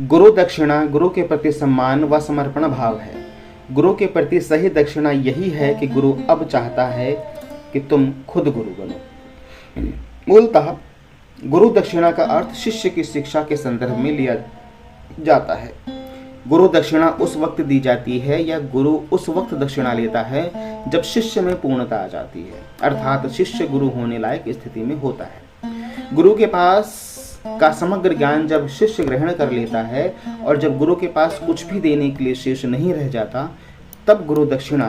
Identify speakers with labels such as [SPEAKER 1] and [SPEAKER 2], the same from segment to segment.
[SPEAKER 1] गुरु दक्षिणा गुरु के प्रति सम्मान व समर्पण भाव है। गुरु के प्रति सही दक्षिणा यही है कि गुरु अब चाहता है कि तुम खुद गुरु बनो। मूलतः गुरु दक्षिणा का अर्थ शिष्य की शिक्षा के संदर्भ में लिया जाता है। गुरु दक्षिणा उस वक्त दी जाती है या गुरु उस वक्त दक्षिणा लेता है जब शिष्य में पूर्णता आ जाती है, अर्थात शिष्य गुरु होने लायक स्थिति में होता है। गुरु के पास का समग्र ज्ञान जब शिष्य ग्रहण कर लेता है और जब गुरु के पास कुछ भी देने के लिए शेष नहीं रह जाता, तब गुरु दक्षिणा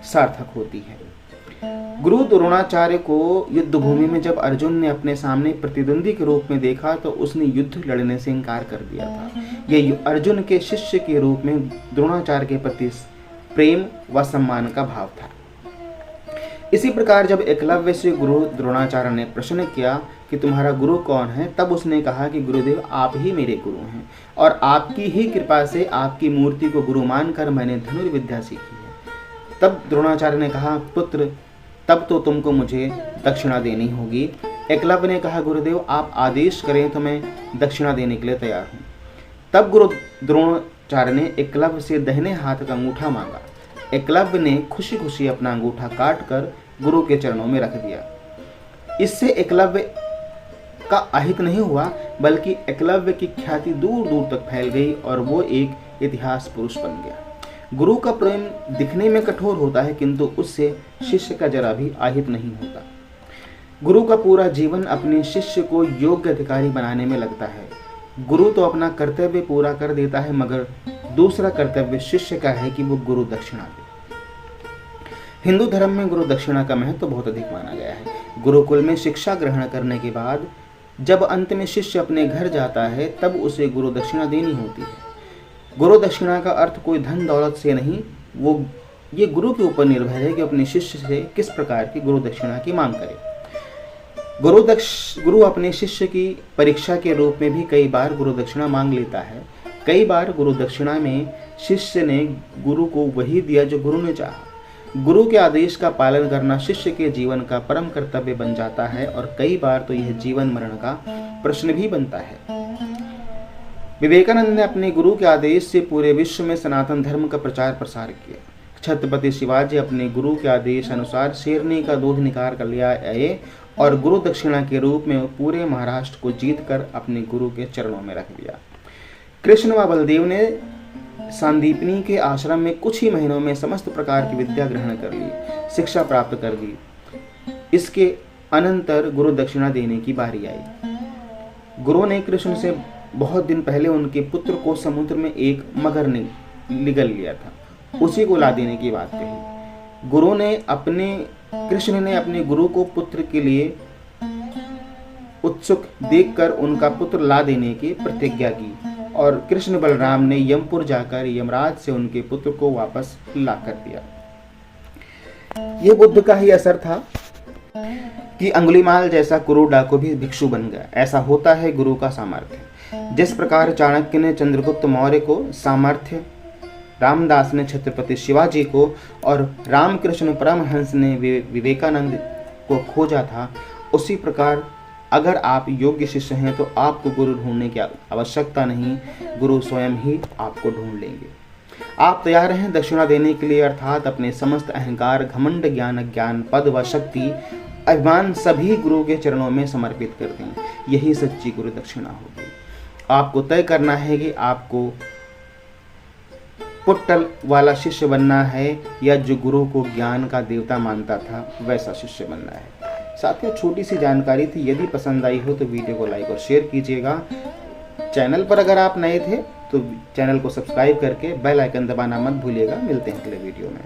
[SPEAKER 1] सार्थक होती है। गुरु द्रोणाचार्य को युद्ध भूमि में जब अर्जुन ने अपने सामने प्रतिद्वंदी के रूप में देखा तो उसने युद्ध लड़ने से इनकार कर दिया था। यह अर्जुन के शिष्य के रूप में द्रोणाचार्य के प्रति प्रेम व सम्मान का भाव था। इसी प्रकार जब एकलव्य से गुरु द्रोणाचार्य ने प्रश्न किया कि तुम्हारा गुरु कौन है, तब उसने कहा कि गुरुदेव आप ही मेरे गुरु हैं और आपकी ही कृपा से आपकी मूर्ति को गुरु मानकर मैंने धनुर्विद्या सीखी है। तब द्रोणाचार्य ने कहा, पुत्र तब तो तुमको मुझे दक्षिणा देनी होगी। एकलव्य ने कहा, गुरुदेव आप आदेश करें तो मैं दक्षिणा देने के लिए तैयार हूँ। तब गुरु द्रोणाचार्य ने एकलव्य से दाहिने हाथ का अंगूठा मांगा। एकलव्य ने खुशी खुशी अपना अंगूठा काट कर गुरु के चरणों में रख दिया। इससे एकलव्य का अहित नहीं हुआ, बल्कि एकलव्य की ख्याति दूर दूर तक फैल गई और वो एक इतिहास पुरुष बन गया। गुरु का प्रेम दिखने में कठोर होता है, किंतु उससे शिष्य का जरा भी आहित नहीं होता। गुरु का पूरा जीवन अपने शिष्य को योग्य अधिकारी बनाने में लगता है। गुरु तो अपना कर्तव्य पूरा कर देता है, मगर दूसरा कर्तव्य शिष्य का है कि वो गुरु दक्षिणा दे। हिंदू धर्म में गुरु दक्षिणा का महत्व तो बहुत अधिक माना गया है। गुरुकुल में शिक्षा ग्रहण करने के बाद जब अंत में शिष्य अपने घर जाता है, तब उसे गुरु दक्षिणा देनी होती है। गुरु दक्षिणा का अर्थ कोई धन दौलत से नहीं, वो ये गुरु के ऊपर निर्भर है कि अपने शिष्य से किस प्रकार की गुरु दक्षिणा की मांग करे। गुरु अपने शिष्य की परीक्षा के रूप में भी कई बार गुरु दक्षिणा मांग लेता है। कई बार गुरु दक्षिणा में शिष्य ने गुरु को वही दिया जो गुरु ने चाहा। गुरु के आदेश का पालन करना शिष्य के जीवन का परम कर्तव्य बन जाता है और कई बार तो यह जीवन मरण का प्रश्न भी बनता है। विवेकानंद ने अपने गुरु के आदेश से पूरे विश्व में सनातन धर्म का प्रचार प्रसार किया। छत्रपति शिवाजी अपने गुरु के आदेश अनुसार शेरनी का दूध निकाल कर ले आए और गुरु दक्षिणा के रूप में पूरे महाराष्ट्र को जीतकर अपने गुरु के चरणों में रख दिया। कृष्ण व बलदेव ने सांदीपनी के आश्रम में कुछ ही महीनों में समस्त प्रकार की विद्या ग्रहण कर ली, शिक्षा प्राप्त कर ली। इसके अनंतर गुरु दक्षिणा देने की बारी आई। गुरु ने कृष्ण से बहुत दिन पहले उनके पुत्र को समुद्र में एक मगर ने निगल लिया था, उसी को ला देने की बात कही। कृष्ण ने अपने गुरु को पुत्र के लिए उत्सुक देखकर उनका पुत्र ला देने की प्रतिज्ञा की और कृष्ण बलराम ने यमपुर जाकर यमराज से उनके पुत्र को वापस ला कर दिया। यह बुद्ध का ही असर था कि अंगुलीमाल जैसा कुरु डाकू भी भिक्षु बन गया। ऐसा होता है गुरु का सामर्थ्य। जिस प्रकार चाणक्य ने चंद्रगुप्त मौर्य को सामर्थ्य, रामदास ने छत्रपति शिवाजी को और रामकृष्ण परमहंस ने विवेकानंद को खोजा था, उसी प्रकार अगर आप योग्य शिष्य हैं तो आपको गुरु ढूंढने की आवश्यकता नहीं, गुरु स्वयं ही आपको ढूंढ लेंगे। आप तैयार हैं दक्षिणा देने के लिए, अर्थात अपने समस्त अहंकार, घमंड, ज्ञान, पद व शक्ति, अभिमान सभी गुरु के चरणों में समर्पित कर दें। यही सच्ची गुरु दक्षिणा होगी। आपको तय करना है कि आपको पुट्टल वाला शिष्य बनना है या जो गुरु को ज्ञान का देवता मानता था वैसा शिष्य बनना है। साथियों, छोटी सी जानकारी थी। यदि पसंद आई हो तो वीडियो को लाइक और शेयर कीजिएगा। चैनल पर अगर आप नए थे तो चैनल को सब्सक्राइब करके बेल आइकन दबाना मत भूलिएगा। मिलते हैं अगले वीडियो में।